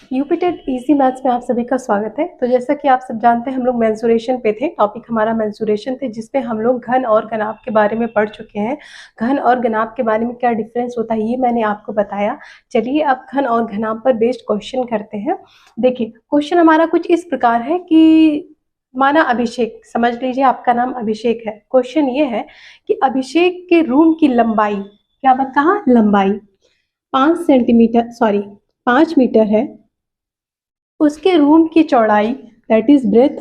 UPTET easy maths में आप सभी का स्वागत है। तो जैसा कि आप सब जानते हैं, हम लोग मेंसुरेशन पे थे। टॉपिक हमारा मेंसुरेशन थे, जिसपे हम लोग घन और घनाभ के बारे में पढ़ चुके हैं। घन और घनाभ के बारे में क्या डिफरेंस होता है ये मैंने आपको बताया। चलिए अब घन और घनाभ पर बेस्ड क्वेश्चन करते हैं। देखिए क्वेश्चन हमारा कुछ इस प्रकार है कि माना अभिषेक, समझ लीजिए आपका नाम अभिषेक है। क्वेश्चन ये है कि अभिषेक के रूम की लंबाई, क्या कहा, लंबाई 5 मीटर है। उसके रूम की चौड़ाई दैट इज ब्रेथ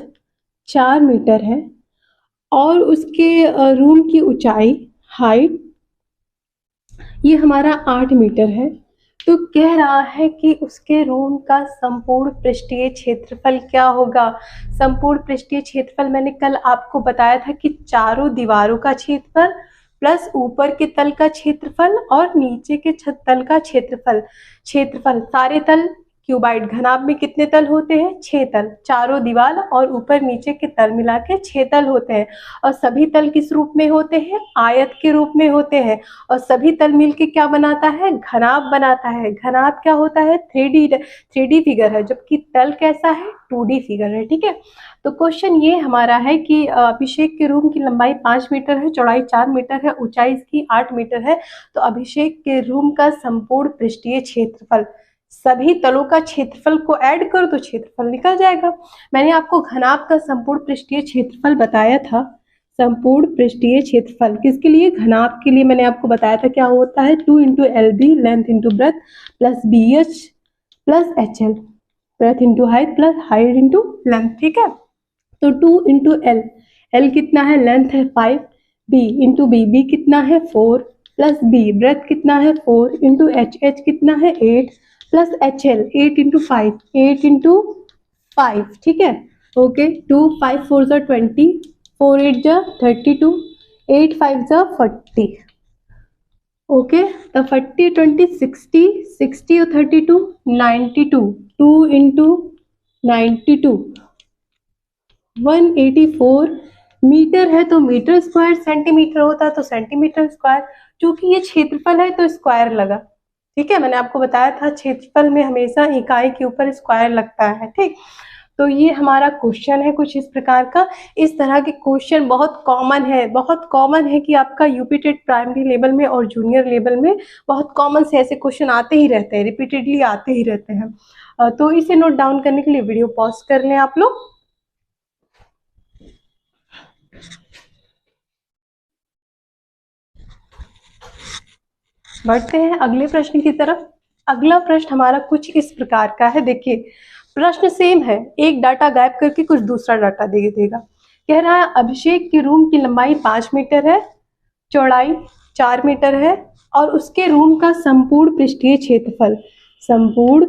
4 मीटर है और उसके रूम की ऊंचाई हाइट ये हमारा 8 मीटर है। तो कह रहा है कि उसके रूम का संपूर्ण पृष्ठीय क्षेत्रफल क्या होगा। संपूर्ण पृष्ठीय क्षेत्रफल मैंने कल आपको बताया था कि चारों दीवारों का क्षेत्रफल प्लस ऊपर के तल का क्षेत्रफल और नीचे के तल का क्षेत्रफल सारे तल क्यूबाइड। घनाभ में कितने तल होते हैं, 6 तल, चारों दीवार और ऊपर नीचे के तल मिला के 6 तल होते हैं। और सभी तल किस रूप में होते हैं, आयत के रूप में होते हैं। और सभी तल मिलके क्या बनाता है, घनाभ बनाता है। घनाभ क्या होता है, 3D फिगर है, जबकि तल कैसा है, 2D फिगर है। ठीक है, तो क्वेश्चन ये हमारा है कि अभिषेक के रूम की लंबाई 5 मीटर है, चौड़ाई 4 मीटर है, ऊंचाई इसकी 8 मीटर है। तो अभिषेक के रूम का संपूर्ण पृष्ठीय क्षेत्रफल, सभी तलों का क्षेत्रफल को ऐड कर तो क्षेत्रफल निकल जाएगा। मैंने आपको घनाभ का संपूर्ण पृष्ठीय क्षेत्रफल बताया था। संपूर्ण पृष्ठीय क्षेत्रफल किसके लिए, घनाभ के लिए मैंने आपको बताया था क्या होता है, 2 into LB length into breadth plus BH plus HL, breath into height plus height into length. ठीक है, तो 2 इंटू L कितना है, लेंथ है 5, B इंटू B कितना है 4 प्लस B ब्रेथ कितना है 4 इंटू H कितना है 8 प्लस HL 8 इंटू 5 8 इंटू 5। ठीक है, ओके, 2 5 4 जा 20, 4 8 जा 32, 8 5 जा 40। ओके, तो 40 20 60 60 और 32 92, 2 इंटू 92 184 मीटर है। तो मीटर स्क्वायर, सेंटीमीटर होता तो सेंटीमीटर स्क्वायर। क्योंकि ये क्षेत्रफल है तो स्क्वायर लगा। ठीक है, मैंने आपको बताया था क्षेत्रफल में हमेशा इकाई के ऊपर स्क्वायर लगता है। ठीक, तो ये हमारा क्वेश्चन है कुछ इस प्रकार का। इस तरह के क्वेश्चन बहुत कॉमन है कि आपका यूपीटेट प्राइमरी लेवल में और जूनियर लेवल में बहुत कॉमन से ऐसे क्वेश्चन आते ही रहते हैं, रिपीटेडली आते ही रहते हैं। तो इसे नोट डाउन करने के लिए वीडियो पॉज कर लें आप लोग। बढ़ते हैं अगले प्रश्न की तरफ। अगला प्रश्न हमारा कुछ इस प्रकार का है। देखिए प्रश्न सेम है, एक डाटा गायब करके कुछ दूसरा डाटा दे देगा। कह रहा है अभिषेक की रूम की लंबाई 5 मीटर है, चौड़ाई 4 मीटर है और उसके रूम का संपूर्ण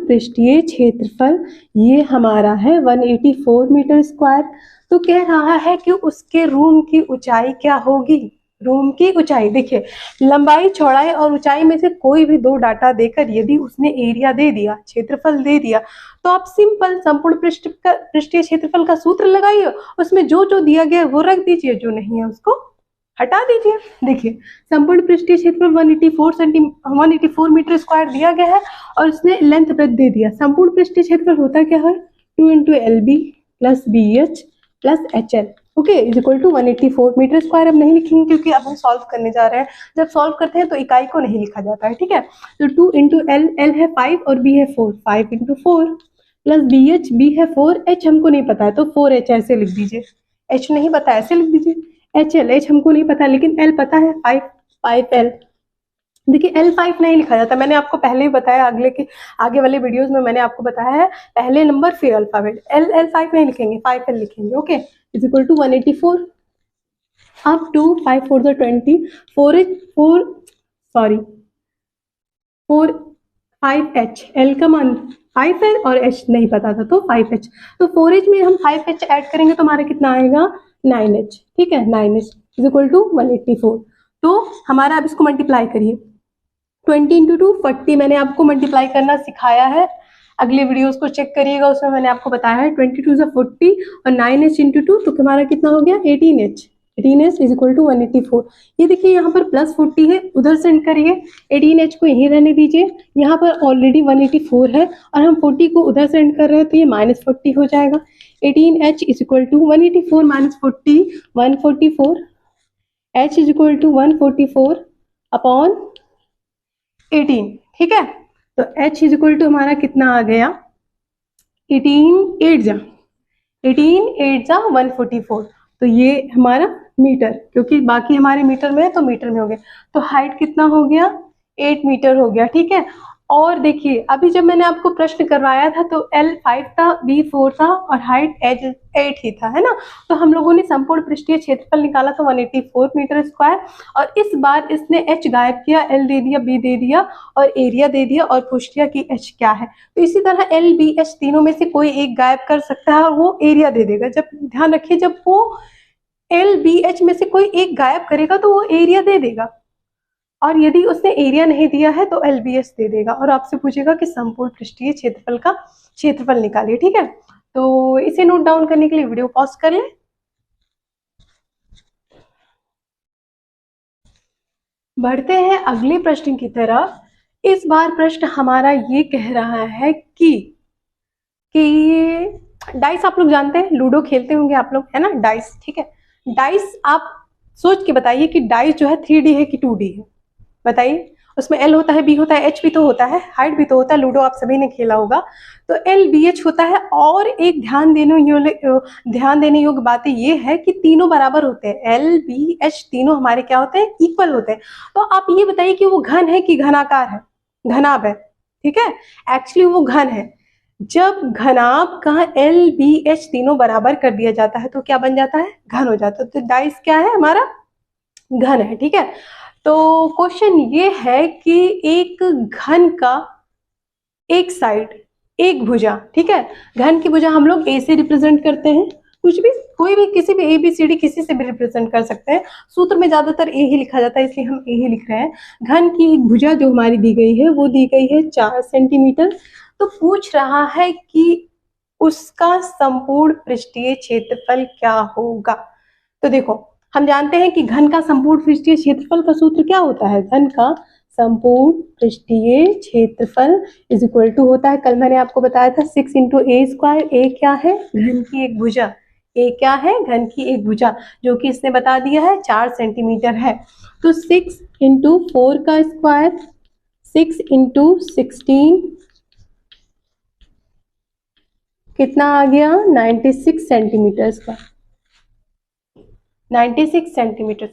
पृष्ठीय क्षेत्रफल ये हमारा है 184 मीटर स्क्वायर। तो कह रहा है कि उसके रूम की ऊंचाई क्या होगी। रूम की ऊंचाई, देखिए लंबाई, चौड़ाई और ऊंचाई में से कोई भी दो डाटा देकर यदि उसने एरिया दे दिया, क्षेत्रफल दे दिया, तो आप सिंपल संपूर्ण पृष्ठीय क्षेत्रफल का सूत्र लगाइए, उसमें जो जो दिया गया है वो रख दीजिए, जो नहीं है उसको हटा दीजिए। देखिए संपूर्ण पृष्ठीय क्षेत्रफल 184 मीटर स्क्वायर दिया गया है और उसने लेंथ ब्रेथ दे दिया। संपूर्ण पृष्ठीय क्षेत्रफल होता क्या है, 2 into LB plus BH plus HL, okay, is equal to 184 metre square. अब नहीं लिखेंगे क्योंकि अब हम सॉल्व करने जा रहे हैं। जब सॉल्व करते हैं तो इकाई को नहीं लिखा जाता है। ठीक है, तो 2 इंटू L है 5 और B है 4, 5 इंटू 4 प्लस BH, B है 4, H हमको नहीं पता है तो 4H ऐसे लिख दीजिए। H नहीं पता ऐसे लिख दीजिए। H हमको नहीं पता लेकिन L पता है, 5L। देखिए L5 नहीं लिखा जाता, मैंने आपको पहले ही बताया, आगे वाले वीडियोस में मैंने आपको बताया है, पहले नंबर फिर अल्फाबेट। L5 नहीं लिखेंगे, 5L लिखेंगे। ओके, इज इक्वल टू 184 अब 2 5 4 20 4 5H, L का मान 5 है और H नहीं पता था तो 5H। तो 4H में हम 5H ऐड करेंगे तो हमारा कितना आएगा, 9H। ठीक है, 9H इज इक्वल टू 184। तो हमारा अब इसको मल्टीप्लाई करिए, 20 इंटू 2 40, मैंने आपको मल्टीप्लाई करना सिखाया है, अगले वीडियोस को चेक करिएगा, उसमें मैंने आपको बताया है। 22 से 40 और 9H इंटू 2 तो हमारा कितना हो गया, 18H। 18h is equal to 184। ये देखिए यहाँ पर +40 है, उधर सेंड करिए, 18h को यहीं रहने दीजिए, यहाँ पर ऑलरेडी 184 है और हम 40 को उधर सेंड कर रहे हैं तो ये -40 हो जाएगा। 18h is equal to 184 minus 40 144, h is equal to 144 upon 18, ठीक है। तो h इज इक्वल टू हमारा कितना आ गया, 18 8 जा 144, तो ये हमारा मीटर, क्योंकि बाकी हमारे मीटर में है तो मीटर में हो गया। तो हाइट कितना हो गया, 8 मीटर हो गया, ठीक है। और देखिए अभी जब मैंने आपको प्रश्न करवाया था तो L 5 था, B 4 था और हाइट H 8 ही था, है ना। तो हम लोगों ने संपूर्ण पृष्ठीय क्षेत्रफल निकाला था 184 मीटर स्क्वायर, और इस बार इसने H गायब किया, L दे दिया, B दे दिया और एरिया दे दिया और पूछ लिया कि H क्या है। तो इसी तरह L B H तीनों में से कोई एक गायब कर सकता है और वो एरिया दे देगा। जब ध्यान रखिए, जब वो L B H में से कोई एक गायब करेगा तो वो एरिया दे देगा, और यदि उसने एरिया नहीं दिया है तो LBS दे देगा और आपसे पूछेगा कि संपूर्ण पृष्ठीय क्षेत्रफल का क्षेत्रफल निकालिए, ठीक है। तो इसे नोट डाउन करने के लिए वीडियो पॉज कर लें। बढ़ते हैं अगले प्रश्न की तरफ। इस बार प्रश्न हमारा ये कह रहा है कि डाइस, आप लोग जानते हैं, लूडो खेलते होंगे आप लोग, है ना, डाइस, ठीक है। डाइस आप सोच के बताइए कि डाइस जो है 3D है कि 2D है, बताइए। उसमें L होता है, B होता है, H भी तो होता है, हाइट भी तो होता है, लूडो आप सभी ने खेला होगा। तो LBH होता है। और एक ध्यान देने योग्य बात ये है कि तीनों बराबर होते हैं, LBH तीनों हमारे क्या होते हैं, इक्वल होते हैं। तो आप ये बताइए कि वो घन है कि घनाकार है, घनाभ है, ठीक है। एक्चुअली वो घन है। जब घनाभ का LBH तीनों बराबर कर दिया जाता है तो क्या बन जाता है, घन हो जाता है। तो डाइस क्या है हमारा, घन है, ठीक है। तो क्वेश्चन ये है कि एक घन का एक साइड, एक भुजा, ठीक है। घन की भुजा हम लोग A से रिप्रेजेंट करते हैं, कुछ भी, कोई भी, किसी भी ABCD किसी से भी रिप्रेजेंट कर सकते हैं। सूत्र में ज्यादातर A ही लिखा जाता है, इसलिए हम A ही लिख रहे हैं। घन की एक भुजा जो हमारी दी गई है वो दी गई है 4 सेंटीमीटर। तो पूछ रहा है कि उसका संपूर्ण पृष्ठीय क्षेत्रफल क्या होगा। तो देखो, हम जानते हैं कि घन का संपूर्ण पृष्ठीय क्षेत्रफल का सूत्र क्या होता है, घन का संपूर्ण पृष्ठीय क्षेत्रफल इज इक्वल टू होता है, कल मैंने आपको बताया था 6 इंटू ए स्क्वायर। ए क्या है, घन की एक भुजा, ए क्या है, घन की एक भुजा, जो कि इसने बता दिया है 4 सेंटीमीटर है। तो 6 इंटू 4 का स्क्वायर, 6 इंटू 16 कितना आ गया, 96 सेंटीमीटर का, 96 सेंटीमीटर।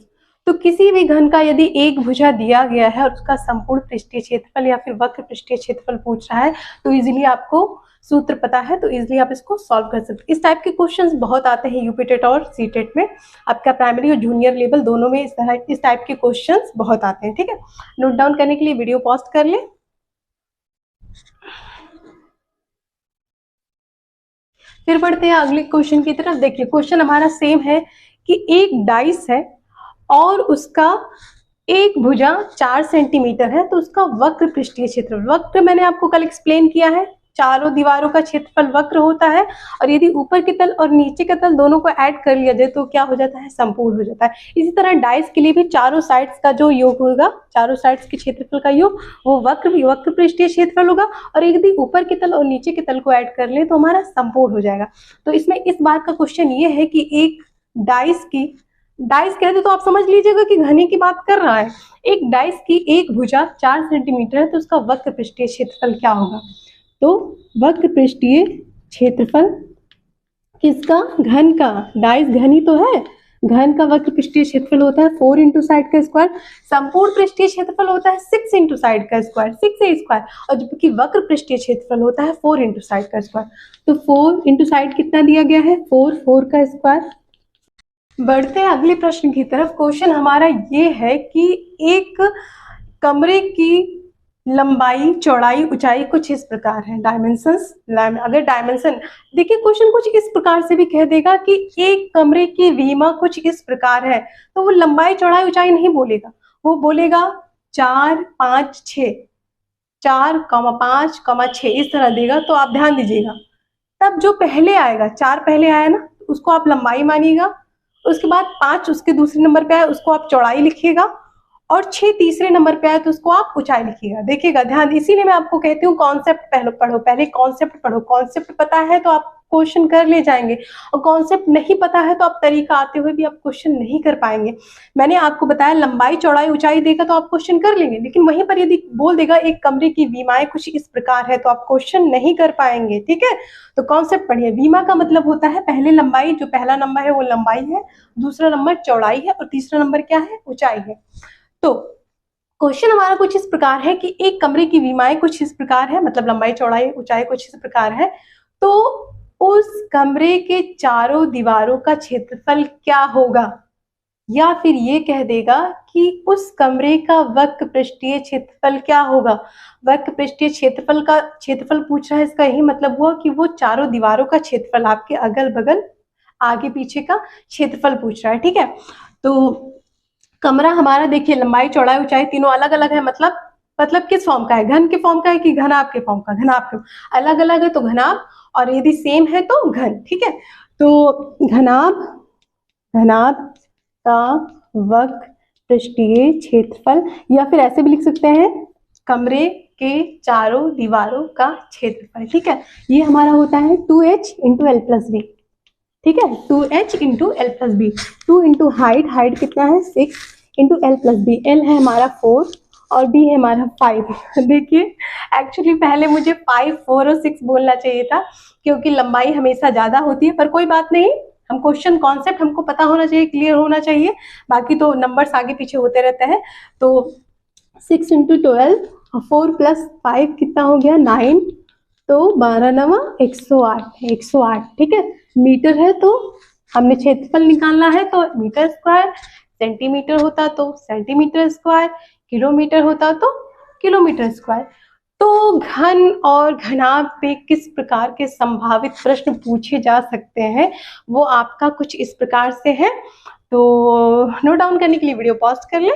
तो किसी भी घन का यदि एक भुजा दिया गया है और उसका संपूर्ण पृष्ठीय क्षेत्रफल या फिर वक्र पृष्ठीय क्षेत्रफल पूछ रहा है तो इजीली आपको सूत्र पता है, तो इजीली आप इसको सॉल्व कर सकते हैं। इस टाइप के क्वेश्चंस बहुत आते हैं यूपीटेट और सीटेट में, आपका प्राइमरी और जूनियर लेवल दोनों में इस टाइप के क्वेश्चंस बहुत आते हैं, ठीक है। नोट डाउन करने के लिए वीडियो पॉज कर ले। फिर बढ़ते हैं अगले क्वेश्चन की तरफ। देखिए क्वेश्चन हमारा सेम है कि एक डाइस है और उसका एक भुजा 4 सेंटीमीटर है, तो उसका वक्र पृष्ठीय क्षेत्रफल, वक्र मैंने आपको कल एक्सप्लेन किया है, चारों दीवारों का क्षेत्रफल वक्र होता है, और यदि ऊपर के तल और नीचे के तल दोनों को ऐड कर लिया जाए तो क्या हो जाता है, संपूर्ण हो जाता है। इसी तरह डाइस के लिए भी चारों साइड्स का जो योग होगा, चारों साइड्स के क्षेत्रफल का योग, वो वक्र पृष्ठीय क्षेत्रफल होगा, और यदि ऊपर के तल और नीचे के तल को ऐड कर ले तो हमारा संपूर्ण हो जाएगा। तो इसमें इस बार का क्वेश्चन ये है कि एक डाइस कहते तो आप समझ लीजिएगा कि घने की बात कर रहा है। एक डाइस की एक भुजा 4 सेंटीमीटर है तो उसका वक्र पृष्ठीय क्षेत्रफल क्या होगा। तो वक्र पृष्ठीय क्षेत्रफल किसका, घन का, डाइस घनी तो है, घन का वक्र पृष्ठीय क्षेत्रफल होता है 4 इंटू साइड का स्क्वायर, संपूर्ण पृष्ठीय क्षेत्रफल होता है 6 इंटू साइड का स्क्वायर, 6 स्क्वायर, और जबकि वक्र पृष्ठीय क्षेत्रफल होता है 4 इंटू साइड का स्क्वायर। तो 4 इंटू साइड कितना दिया गया है, 4 का स्क्वायर। बढ़ते हैं अगले प्रश्न की तरफ। क्वेश्चन हमारा ये है कि एक कमरे की लंबाई, चौड़ाई, ऊंचाई कुछ इस प्रकार है, डायमेंशंस। अगर डायमेंशन देखिए, क्वेश्चन कुछ इस प्रकार से भी कह देगा कि एक कमरे की वीमा कुछ इस प्रकार है, तो वो लंबाई, चौड़ाई, ऊंचाई नहीं बोलेगा, वो बोलेगा 4, 5, 6, 4, 5, 6 इस तरह देगा। तो आप ध्यान दीजिएगा, तब जो पहले आएगा, 4 पहले आया ना, उसको आप लंबाई मानिएगा, उसके बाद 5 उसके दूसरे नंबर पे आए, उसको आप चौड़ाई लिखिएगा, और 6 तीसरे नंबर पे आए तो उसको आप ऊंचाई लिखिएगा। देखिएगा ध्यान, इसीलिए मैं आपको कहती हूँ कॉन्सेप्ट पहले पढ़ो, पहले कॉन्सेप्ट पढ़ो। कॉन्सेप्ट पता है तो आप क्वेश्चन कर ले जाएंगे, और कॉन्सेप्ट नहीं पता है तो आप तरीका आते हुए भी आप क्वेश्चन नहीं कर पाएंगे। मैंने आपको बताया लंबाई चौड़ाई ऊंचाई देगा तो आप क्वेश्चन कर लेंगे, लेकिन वहीं पर यदि बोल देगा एक कमरे की विमाएं कुछ इस प्रकार है तो आप क्वेश्चन नहीं कर पाएंगे। ठीक है, तो कॉन्सेप्ट पढ़िए। विमा का मतलब होता है पहले लंबाई, जो पहला नंबर है वो लंबाई है, दूसरा नंबर चौड़ाई है, और तीसरा नंबर क्या है, ऊंचाई है। तो क्वेश्चन हमारा कुछ इस प्रकार है कि एक कमरे की विमाएं कुछ इस प्रकार है, मतलब लंबाई चौड़ाई ऊंचाई कुछ इस प्रकार है, तो उस कमरे के चारों दीवारों का क्षेत्रफल क्या होगा, या फिर ये कह देगा कि उस कमरे का वक्र पृष्ठीय क्षेत्रफल क्या होगा। वक्र पृष्ठीय क्षेत्रफल का क्षेत्रफल पूछ रहा है, इसका यही मतलब हुआ कि वो चारों दीवारों का क्षेत्रफल, आपके अगल बगल आगे पीछे का क्षेत्रफल पूछ रहा है। ठीक है, तो कमरा हमारा देखिए लंबाई चौड़ाई ऊंचाई तीनों अलग अलग है, मतलब किस फॉर्म का है, घन के फॉर्म का है कि घनाभ के फॉर्म का। घनाभ के अलग अलग है तो घनाभ, और यदि सेम है तो घन। ठीक है, तो घनाभ का वक्र पृष्ठीय क्षेत्रफल, या फिर ऐसे भी लिख सकते हैं कमरे के चारों दीवारों का क्षेत्रफल। ठीक है, ये हमारा होता है 2h into L plus B. ठीक है, 2h into L plus B. 2 into height कितना है 6 into L plus B. L है हमारा 4 और बी है हमारा 5। देखिए एक्चुअली पहले मुझे 5, 4 और 6 बोलना चाहिए था, क्योंकि लंबाई हमेशा ज्यादा होती है, पर कोई बात नहीं, हम क्वेश्चन कॉन्सेप्ट हमको पता होना चाहिए, क्लियर होना चाहिए, बाकी तो नंबर्स आगे पीछे होते रहते हैं। तो 6 इंटू 12, 4 प्लस 5 कितना हो गया 9, तो 12 नवा 108, 108। ठीक है, मीटर है तो हमने क्षेत्रफल निकालना है तो मीटर स्क्वायर, सेंटीमीटर होता तो सेंटीमीटर स्क्वायर, किलोमीटर होता तो किलोमीटर स्क्वायर। तो घन और घनाभ पे किस प्रकार के संभावित प्रश्न पूछे जा सकते हैं, वो आपका कुछ इस प्रकार से है। तो नोट डाउन करने के लिए वीडियो पॉज कर ले।